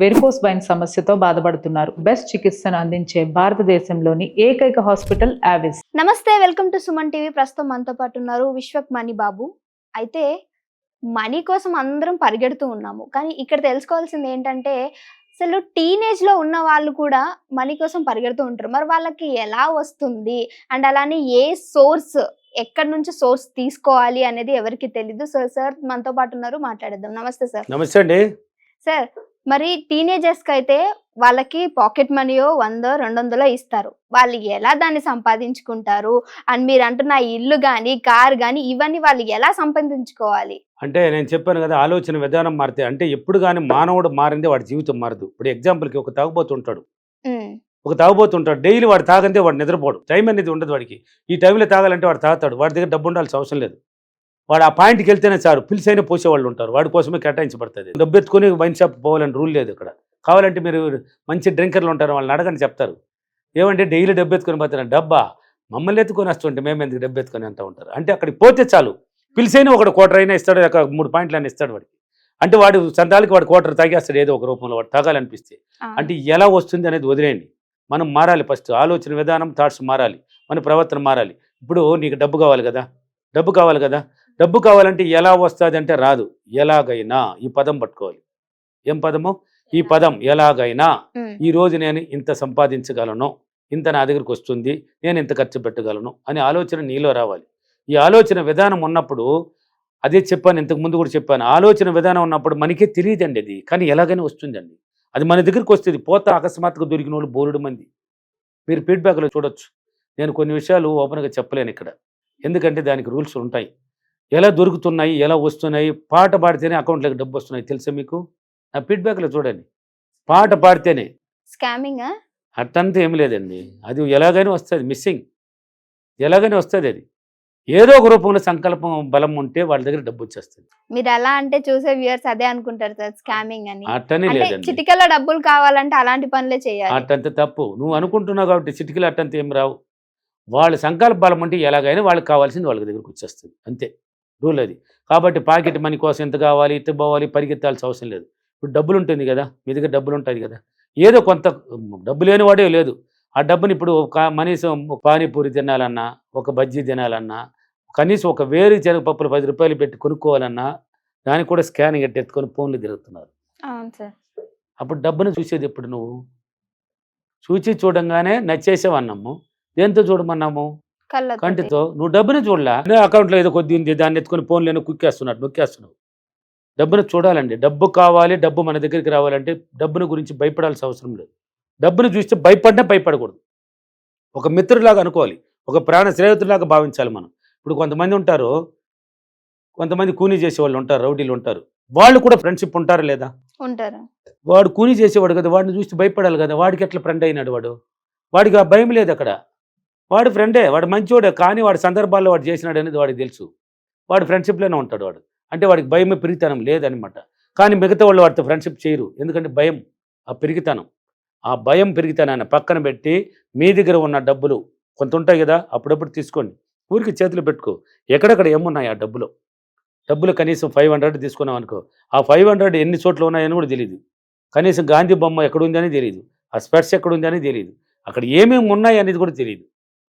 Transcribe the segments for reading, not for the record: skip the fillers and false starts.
Varicose wine సమస్యతో బాధపడుతున్నారు. Best చికిత్సను అందించే భారతదేశంలోని ఏకైక హాస్పిటల్ ఆవిస్. నమస్తే, వెల్కమ్ టు సుమన్ టీవీ. ప్రస్తుతం మనతో పాటు ఉన్నారు విశ్వక్ మణి బాబు. అయితే మనీ కోసం అందరం పరిగెడుతూ ఉన్నాము, కానీ ఇక్కడ తెలుసుకోవాల్సింది ఏంటంటే అసలు టీనేజ్ లో ఉన్న వాళ్ళు కూడా మనీ కోసం పరిగెడుతూ ఉంటారు. మరి వాళ్ళకి ఎలా వస్తుంది అండ్ అలానే ఏ సోర్స్, ఎక్కడి నుంచి సోర్స్ తీసుకోవాలి అనేది ఎవరికి తెలీదు. సార్ మనతో పాటు ఉన్నారు, మాట్లాడేద్దాం. నమస్తే సార్. నమస్తే అండి. సార్, మరి టీనేజర్స్కి అయితే వాళ్ళకి పాకెట్ మనీయో 100-200 ఇస్తారు. వాళ్ళు ఎలా దాన్ని సంపాదించుకుంటారు అండ్ మీరు అంటున్న ఇల్లు కానీ కార్ కానీ ఇవన్నీ వాళ్ళు ఎలా సంపాదించుకోవాలి? అంటే నేను చెప్పాను కదా, ఆలోచన విధానం మారితే అంటే ఎప్పుడు కానీ మానవుడు మారిందే వాడి జీవితం మారదు. ఇప్పుడు ఎగ్జాంపుల్కి ఒక తాగుబోతుంటాడు, డైలీ వాడు తాగందే వాడు నిద్రపోడు. టైం అనేది ఉండదు వాడికి. ఈ టైంలో తాగాలంటే వాడు తాగుతాడు. వాడి దగ్గర డబ్బు ఉండాల్సిన అవసరం లేదు. వాడు ఆ పాయింట్కి వెళ్తేనే చాలు, పిలిచైనా పోసేవాళ్ళు ఉంటారు. వాడి కోసమే కేటాయించబడుతుంది. డబ్బు ఎత్తుకొని వైన్ షాప్ పోవాలని రూల్ లేదు ఇక్కడ. కావాలంటే మీరు మంచి డ్రింకర్లు ఉంటారు, వాళ్ళని అడగని చెప్తారు. ఏమంటే డైలీ డబ్బు ఎత్తుకొని పోతారు. డబ్బా మమ్మల్ని ఎత్తుకొని వస్తుంటే మేము ఎందుకు డబ్బు ఎత్తుకొని అంటూ ఉంటారు. అంటే అక్కడికి పోతే చాలు, పిలిచైనా ఒకటి క్వార్టర్ అయినా ఇస్తాడు, ఒక 3 పాయింట్లు అయినా ఇస్తాడు వాడికి. అంటే వాడు సంతాలకి వాడు క్వార్టర్ తాగేస్తాడు ఏదో ఒక రూపంలో. వాడు తాగాలనిపిస్తే అంటే ఎలా వస్తుంది అనేది వదిలేయండి. మనం మారాలి. ఫస్ట్ ఆలోచన విధానం, థాట్స్ మారాలి, మన ప్రవర్తన మారాలి. ఇప్పుడు నీకు డబ్బు కావాలి కదా, డబ్బు కావాలంటే ఎలా వస్తుంది అంటే రాదు. ఎలాగైనా, ఈ పదం పట్టుకోవాలి. ఏం పదము? ఈ పదం. ఎలాగైనా ఈ రోజు నేను ఇంత సంపాదించగలను, ఇంత నా దగ్గరికి వస్తుంది, నేను ఇంత ఖర్చు పెట్టగలను అనే ఆలోచన నీలో రావాలి. ఈ ఆలోచన విధానం ఉన్నప్పుడు, అదే చెప్పాను, ఇంతకు ముందు కూడా చెప్పాను, ఆలోచన విధానం ఉన్నప్పుడు మనకే తెలియదండి అది, కానీ ఎలాగైనా వస్తుందండి. అది మన దగ్గరికి వస్తుంది. పోతా అకస్మాత్తుగా దొరికిన వాళ్ళు బోలెడు మంది. మీరు ఫీడ్బ్యాక్లో చూడొచ్చు. నేను కొన్ని విషయాలు ఓపెన్గా చెప్పలేను ఇక్కడ, ఎందుకంటే దానికి రూల్స్ ఉంటాయి. ఎలా దొరుకుతున్నాయి, ఎలా వస్తున్నాయి. పాట పాడితేనే అకౌంట్లోకి డబ్బు వస్తున్నాయి, తెలుసా మీకు? నా ఫీడ్బ్యాక్లో చూడండి. పాట పాడితేనే. స్కామింగ్ అట్టంతా ఏం లేదండి. అది ఎలాగైనా వస్తుంది, మిస్సింగ్ ఎలాగైనా వస్తుంది. అది ఏదో ఒక రూపంలో సంకల్పం బలం ఉంటే వాళ్ళ దగ్గర డబ్బు వచ్చేస్తుంది. మీరు అలా అంటే చూసే వ్యూయర్స్ అదే అనుకుంటారు సార్, స్కామింగ్ అని. అట్టనే లేదండి. చిటికలో డబ్బులు కావాలంటే అలాంటి పనులే చేయాలి. అట్టంత తప్పు. నువ్వు అనుకుంటున్నావు కాబట్టి చిటికలు అట్టంత ఏం రావు. వాళ్ళ సంకల్ప బలం అంటే ఎలాగైనా వాళ్ళకి కావాల్సింది వాళ్ళ దగ్గరికి వచ్చేస్తుంది, అంతే రూల్ అది. కాబట్టి పాకెట్ మనీ కోసం ఎంత కావాలి, ఎంత పోవాలి, పరిగెత్తాల్సిన అవసరం లేదు. ఇప్పుడు డబ్బులు ఉంటుంది కదా, మీ దగ్గర డబ్బులు ఉంటుంది కదా, ఏదో కొంత డబ్బు లేనివాడే లేదు. ఆ డబ్బుని ఇప్పుడు కనీసం పానీపూరి తినాలన్నా, ఒక బజ్జీ తినాలన్నా, కనీసం ఒక వేరు శనగపప్పులు 10 రూపాయలు పెట్టి కొనుక్కోవాలన్నా దానికి కూడా స్కానింగ్ ఎట్టుకొని ఫోన్లు తిరుగుతున్నారు. అప్పుడు డబ్బును చూసేది ఎప్పుడు? నువ్వు చూడంగానే నచ్చేసావు అన్నాము. దేంతో చూడమన్నాము? కంటితో. నువ్వు డబ్బుని చూడలా, అకౌంట్లో ఏదో కొద్ది ఉంది, దాన్ని ఎత్తుకొని ఫోన్లో నొక్కేస్తున్నావు. డబ్బును చూడాలండి. డబ్బు కావాలి, డబ్బు మన దగ్గరికి రావాలంటే డబ్బును గురించి భయపడాల్సిన అవసరం లేదు. డబ్బును చూస్తే భయపడకూడదు. ఒక మిత్రులాగా అనుకోవాలి, ఒక ప్రాణ స్నేహితులాగా భావించాలి మనం. ఇప్పుడు కొంతమంది ఉంటారు, కొంతమంది కూనీ చేసేవాళ్ళు ఉంటారు, రౌడీలు ఉంటారు. వాళ్ళు కూడా ఫ్రెండ్షిప్ ఉంటారా లేదా? ఉంటారు. వాడు కూనీ చేసేవాడు కదా, వాడిని చూస్తే భయపడాలి కదా. వాడికి ఎట్లా ఫ్రెండ్ అయినాడు వాడికి ఆ భయం లేదు అక్కడ. వాడు ఫ్రెండే, వాడు మంచివాడే, కానీ వాడి సందర్భాల్లో వాడు చేసినాడు అనేది వాడికి తెలుసు. వాడు ఫ్రెండ్షిప్లోనే ఉంటాడు వాడు. అంటే వాడికి భయం, పెరిగితనం లేదనమాట. కానీ మిగతా వాళ్ళు వాడితో ఫ్రెండ్షిప్ చేయరు, ఎందుకంటే భయం, ఆ పెరిగితనం. ఆ భయం, పెరిగితనాన్ని పక్కన పెట్టి మీ దగ్గర ఉన్న డబ్బులు కొంత ఉంటాయి కదా, అప్పుడప్పుడు తీసుకోండి. ఊరికి చేతులు పెట్టుకో. ఎక్కడెక్కడ ఏమున్నాయి ఆ డబ్బులు కనీసం 500 తీసుకున్నాం అనుకో, ఆ 500 ఎన్ని చోట్ల ఉన్నాయని కూడా తెలియదు. కనీసం గాంధీ బొమ్మ ఎక్కడుంది అని తెలియదు, ఆ స్పెట్స్ ఎక్కడుంది అని తెలియదు, అక్కడ ఏమేమి ఉన్నాయి అనేది కూడా తెలియదు.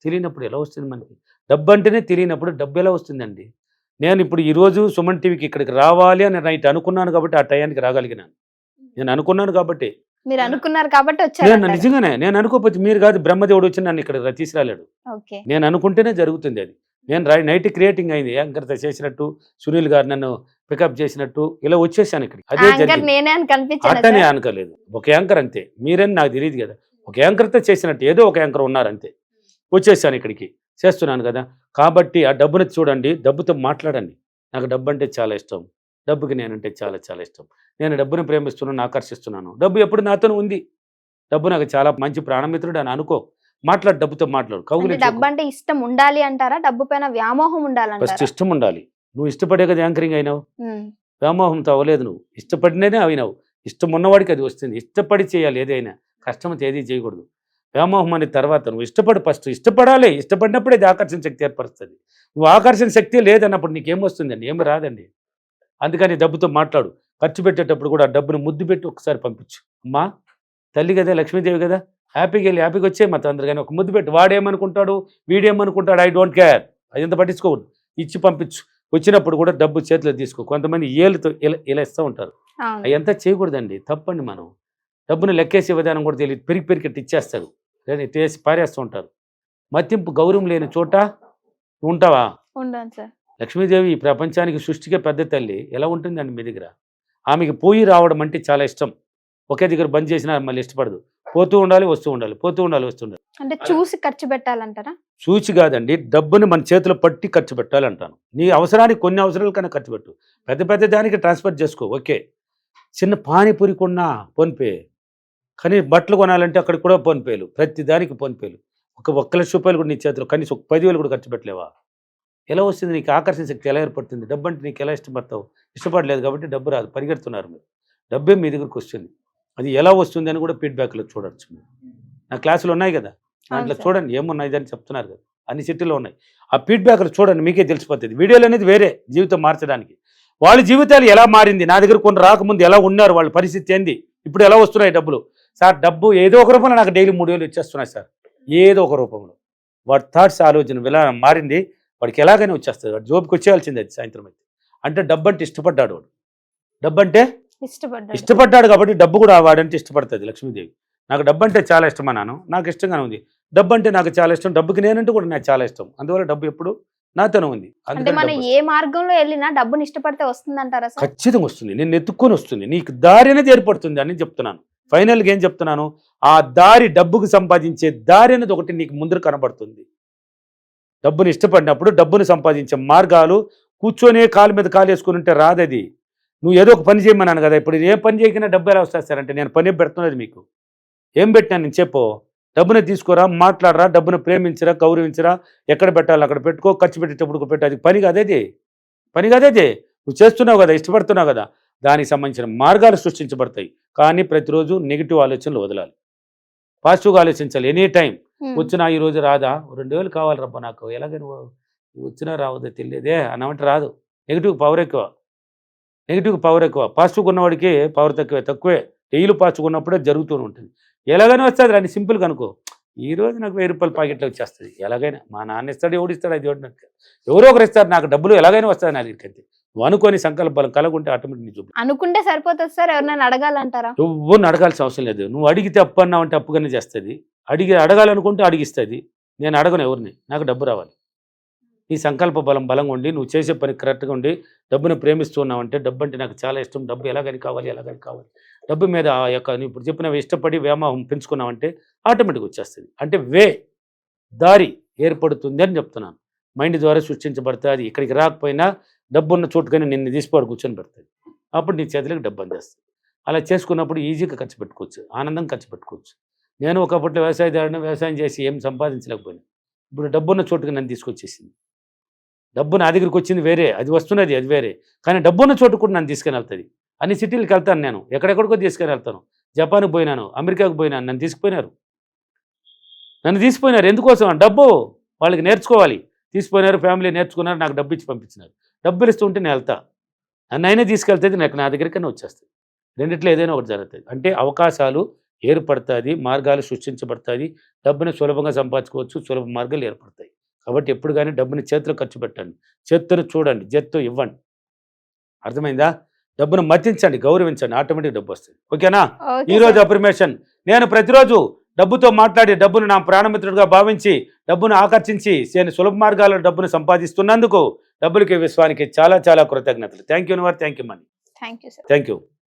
తెలియనప్పుడు ఎలా వస్తుంది మనకి? డబ్బు అంటేనే తెలియనప్పుడు డబ్బు ఎలా వస్తుందండి? నేను ఇప్పుడు ఈరోజు సుమన్ టీవీకి ఇక్కడికి రావాలి అని నైట్ అనుకున్నాను కాబట్టి ఆ టయానికి రాగలిగినాను. నేను అనుకున్నాను కాబట్టి. మీరు అనుకున్నారు కాబట్టి వచ్చారు. నిజంగానే నేను అనుకోకపోతే మీరు కాదు, బ్రహ్మదేవుడు వచ్చి నన్ను ఇక్కడ తీసుకురాలేడు. నేను అనుకుంటేనే జరుగుతుంది అది. నేను నైట్ క్రియేటింగ్ అయింది, యాంకర్తో చేసినట్టు, సునీల్ గారు నన్ను పికప్ చేసినట్టు ఇలా వచ్చేసాను ఇక్కడికి. అదే అట్టనే అనుకోలేదు. ఒక యాంకర్ అంతే, మీరని నాకు తెలియదు కదా. ఒక యాంకర్తో చేసినట్టు ఏదో ఒక యాంకర్ ఉన్నారు అంతే. వచ్చేసాను ఇక్కడికి, చేస్తున్నాను కదా. కాబట్టి ఆ డబ్బుని చూడండి, డబ్బుతో మాట్లాడండి. నాకు డబ్బు అంటే చాలా ఇష్టం, డబ్బుకి నేనంటే చాలా చాలా ఇష్టం. నేను డబ్బుని ప్రేమిస్తున్నాను, ఆకర్షిస్తున్నాను. డబ్బు ఎప్పుడు నాతో ఉంది. డబ్బు నాకు చాలా మంచి ప్రాణమిత్రుడు అని అనుకో. మాట్లాడు, డబ్బుతో మాట్లాడు. కౌగులు. డబ్బు అంటే ఇష్టం ఉండాలి అంటారా? డబ్బు పైన వ్యామోహం ఉండాలి? ఫస్ట్ ఇష్టం ఉండాలి. నువ్వు ఇష్టపడే కదా యాంకరింగ్ అయినావు, వ్యామోహంతో అవ్వలేదు. నువ్వు ఇష్టపడిననే అయినావు. ఇష్టం ఉన్నవాడికి అది వస్తుంది. ఇష్టపడి చేయాలి ఏదైనా, కష్టం ఏది చేయకూడదు. వ్యామోహం అనే తర్వాత నువ్వు ఇష్టపడి, ఫస్ట్ ఇష్టపడాలి. ఇష్టపడినప్పుడు ఇది ఆకర్షణ శక్తి ఏర్పరుస్తుంది. నువ్వు ఆకర్షణ శక్తి లేదన్నప్పుడు నీకేమొస్తుందండి? ఏమి రాదండి. అందుకని డబ్బుతో మాట్లాడు. ఖర్చు పెట్టేటప్పుడు కూడా ఆ డబ్బును ముద్దు పెట్టి ఒకసారి పంపించు. అమ్మా తల్లి కదా, లక్ష్మీదేవి కదా, హ్యాపీగా వెళ్ళి హ్యాపీగా వచ్చే మా తండ్రి కానీ ఒక ముద్దు పెట్టి. వాడేమనుకుంటాడు వీడేమనుకుంటాడు ఐ డోంట్ కేర్, అదంతా పట్టించుకోవద్దు. ఇచ్చి పంపించు. వచ్చినప్పుడు కూడా డబ్బు చేతిలో తీసుకో. కొంతమంది ఏళ్ళతో ఇలా ఇస్తూ ఉంటారు, అవి ఎంత చేయకూడదండి, తప్పండి. మనం డబ్బును లెక్కేసే విధానం కూడా తెలియదు, పెరిగి ఇచ్చేస్తారు, లేదా ఇట్టేసి పారేస్తూ ఉంటారు. మతింపు గౌరవం లేని చోట ఉంటావా? ఉండను సార్. లక్ష్మీదేవి ఈ ప్రపంచానికి సృష్టికే పెద్ద తల్లి, ఎలా ఉంటుందండి మీ దగ్గర? ఆమెకి పోయి రావడం అంటే చాలా ఇష్టం. ఒకే దగ్గర బంద్ చేసినా మళ్ళీ ఇష్టపడదు. పోతూ ఉండాలి, వస్తూ ఉండాలి, పోతూ ఉండాలి, వస్తూ ఉండాలి. అంటే చూసి ఖర్చు పెట్టాలంటారా? చూసి కాదండి, డబ్బుని మన చేతిలో పట్టి ఖర్చు పెట్టాలంటాను. నీ అవసరానికి కొన్ని అవసరాల కన్నా ఖర్చు పెట్టు. పెద్ద పెద్ద దానికి ట్రాన్స్ఫర్ చేసుకో, ఓకే. చిన్న పానీపూరి కొన్నా ఫోన్పే, కానీ బట్టలు కొనాలంటే అక్కడికి కూడా ఫోన్పేలు, ప్రతి దానికి ఫోన్పేలు. ఒక 1 లక్ష రూపాయలు కూడా నీ చేతిలో కనీసం ఒక 10,000 కూడా ఖర్చు పెట్టలేవా? ఎలా వస్తుంది నీకు? ఆకర్షణ శక్తి ఎలా ఏర్పడుతుంది? డబ్బు అంటే నీకు ఎలా ఇష్టపడతావు? ఇష్టపడలేదు కాబట్టి డబ్బు రాదు, పరిగెడుతున్నారు మీరు. డబ్బే మీ దగ్గరకు వస్తుంది. అది ఎలా వస్తుంది అని కూడా ఫీడ్బ్యాక్లో చూడవచ్చు. నా క్లాసులు ఉన్నాయి కదా, దాంట్లో చూడండి ఏమున్నాయి అని చెప్తున్నారు కదా, అన్ని సిటీలో ఉన్నాయి. ఆ ఫీడ్బ్యాక్లు చూడండి, మీకే తెలిసిపోతుంది. వీడియోలు అనేది వేరే, జీవితం మార్చడానికి. వాళ్ళ జీవితాలు ఎలా మారింది, నా దగ్గర కొన్ని రాకముందు ఎలా ఉన్నారు, వాళ్ళ పరిస్థితి ఏంది, ఇప్పుడు ఎలా వస్తున్నాయి డబ్బులు. సార్ డబ్బు ఏదో ఒక రూపంలో నాకు డైలీ 3,000 వచ్చేస్తున్నాయి సార్, ఏదో ఒక రూపంలో. వాడి థాట్స్ ఆలోచన విధానం మారింది, వాడికి ఎలాగైనా వచ్చేస్తుంది. వాడు జోబుకి వచ్చేయాల్సింది అది సాయంత్రం అయితే. అంటే డబ్బు అంటే ఇష్టపడ్డాడు వాడు. డబ్బు అంటే ఇష్టపడ్డాడు కాబట్టి డబ్బు కూడా వాడంటే ఇష్టపడుతుంది లక్ష్మీదేవి. నాకు డబ్బు అంటే చాలా ఇష్టం అన్నాను, నాకు ఇష్టంగానే ఉంది. డబ్బు అంటే నాకు చాలా ఇష్టం, డబ్బుకి నేనంటే కూడా నాకు చాలా ఇష్టం. అందువల్ల డబ్బు ఎప్పుడు నాతోనే ఉంది. అంటే మనం ఏ మార్గంలో వెళ్ళినా డబ్బుని ఇష్టపడితే వస్తుంది అంటారా? ఖచ్చితంగా వస్తుంది, నేను ఎత్తుక్కొని వస్తుంది. నీకు దారి అనేది ఏర్పడుతుంది అని చెప్తున్నాను. ఫైనల్గా ఏం చెప్తున్నాను, ఆ దారి, డబ్బుకు సంపాదించే దారి అనేది ఒకటి నీకు ముందు కనబడుతుంది. డబ్బుని ఇష్టపడినప్పుడు డబ్బును సంపాదించే మార్గాలు కూర్చొనే కాలు మీద కాలు వేసుకుని ఉంటే రాదది. నువ్వు ఏదో ఒక పని చేయమన్నాను కదా, ఇప్పుడు ఏ పని చేయకుండా డబ్బు ఎలా వస్తారంటే నేను పని పెడుతున్నది మీకు. ఏం పెట్టినా నేను చెప్పు, డబ్బుని తీసుకోరా, మాట్లాడరా, డబ్బును ప్రేమించరా, గౌరవించరా, ఎక్కడ పెట్టాలి అక్కడ పెట్టుకో, ఖర్చు పెట్టేటప్పుడు పెట్టు. అది పని కాదేది, పని కాదేది. నువ్వు చేస్తున్నావు కదా, ఇష్టపడుతున్నావు కదా, దానికి సంబంధించిన మార్గాలు సృష్టించబడతాయి. కానీ ప్రతిరోజు నెగిటివ్ ఆలోచనలు వదలాలి, పాజిటివ్గా ఆలోచించాలి. ఎనీ టైం వచ్చినా ఈ రోజు రాదా, 2,000 కావాలి రబ్బా నాకు, ఎలాగని వచ్చినా రావద్దా తెలియదే అన్నమాట రాదు. నెగిటివ్ పవర్ ఎక్కువ, నెగిటివ్ పవర్ ఎక్కువ. పాజిటివ్గా ఉన్నవాడికి పవర్ తక్కువే. డైలీ పాజిటివ్గా ఉన్నప్పుడే జరుగుతూ ఉంటుంది. ఎలాగైనా వస్తుంది రాని, సింపుల్గా అనుకో. ఈ రోజు నాకు 1,000 రూపాయల ప్యాకెట్లో వచ్చేస్తుంది ఎలాగైనా. మా నాన్న ఇస్తాడు, ఎవడు ఇస్తాడు అది చూడడానికి, ఎవరో ఒకరు ఇస్తారు. నాకు డబ్బులు ఎలాగైనా వస్తుంది నా దగ్గరికి. నువ్వు అనుకోని సంకల్ప బలం కలగుంటే ఆటోమేటిక్ చూపు అనుకుంటే సరిపోతుంది సార్. ఎవరినైనా అడగాలంటారా? ఎవరిని అడగాల్సిన అవసరం లేదు. నువ్వు అడిగితే అప్పు అన్నావు అంటే అప్పుగానే చేస్తుంది. అడగాలనుకుంటే అడిగిస్తుంది. నేను అడగను ఎవరిని, నాకు డబ్బు రావాలి. నీ సంకల్ప బలంగా ఉండి, నువ్వు చేసే పని కరెక్ట్గా ఉండి, డబ్బును ప్రేమిస్తూ ఉన్నావంటే, డబ్బు అంటే నాకు చాలా ఇష్టం, డబ్బు ఎలాగని కావాలి, డబ్బు మీద ఆ యొక్క నువ్వు ఇప్పుడు చెప్పినవి ఇష్టపడి వ్యామోహం పెంచుకున్నావంటే ఆటోమేటిక్గా వచ్చేస్తుంది. అంటే దారి ఏర్పడుతుంది అని చెప్తున్నాను. మైండ్ ద్వారా సృష్టించబడుతుంది. అది ఇక్కడికి రాకపోయినా డబ్బు ఉన్న చోటుకని నిన్ను తీసిపోడు కూర్చొని పెడుతుంది. అప్పుడు నీ చేతులకు డబ్బు అందేస్తుంది. అలా చేసుకున్నప్పుడు ఈజీగా ఖర్చు పెట్టుకోవచ్చు, ఆనందంగా ఖర్చు పెట్టుకోవచ్చు. నేను ఒకప్పట్లో వ్యవసాయదారుని, వ్యవసాయం చేసి ఏం సంపాదించలేకపోయినా, ఇప్పుడు డబ్బున్న చోటుకి నన్ను తీసుకొచ్చేసింది. డబ్బు నా దగ్గరికి వచ్చింది వేరే, అది వస్తున్నది అది వేరే, కానీ డబ్బున్న చోటు కూడా నన్ను తీసుకుని వెళ్తుంది. అన్ని సిటీలకు వెళ్తాను నేను, ఎక్కడెక్కడికో తీసుకుని వెళ్తాను. జపాన్కి పోయినాను, అమెరికాకు పోయినాను, నన్ను తీసుకుపోయినారు. ఎందుకోసం? డబ్బు వాళ్ళకి నేర్చుకోవాలి. తీసుకుపోయినారు, ఫ్యామిలీ నేర్చుకున్నారు, నాకు డబ్బు ఇచ్చి పంపించినారు. డబ్బులు ఇస్తూ ఉంటే నేను వెళ్తా, నన్ను అయినా తీసుకెళ్తుంది, నాకు నా దగ్గరికైనా వచ్చేస్తుంది. రెండిట్లో ఏదైనా ఒకటి జరుగుతుంది. అంటే అవకాశాలు ఏర్పడుతుంది, మార్గాలు సృష్టించబడతాయి. డబ్బుని సులభంగా సంపాదించుకోవచ్చు, సులభ మార్గాలు ఏర్పడతాయి. కాబట్టి ఎప్పుడు కానీ డబ్బుని చేతిలో ఖర్చు పెట్టండి, చేత్తును చూడండి, చేత్తో ఇవ్వండి. అర్థమైందా? డబ్బును మతించండి, గౌరవించండి, ఆటోమేటిక్ డబ్బు వస్తుంది. ఓకేనా? ఈరోజు అఫర్మేషన్, నేను ప్రతిరోజు డబ్బుతో మాట్లాడి, డబ్బును నా ప్రాణమిత్రుడిగా భావించి, డబ్బును ఆకర్షించి, నేను సులభ మార్గాల్లో డబ్బును సంపాదిస్తున్నందుకు డబ్బులకి, విశ్వానికి చాలా చాలా కృతజ్ఞతలు. Thank you. Thank you money. Thank you sir. Thank you.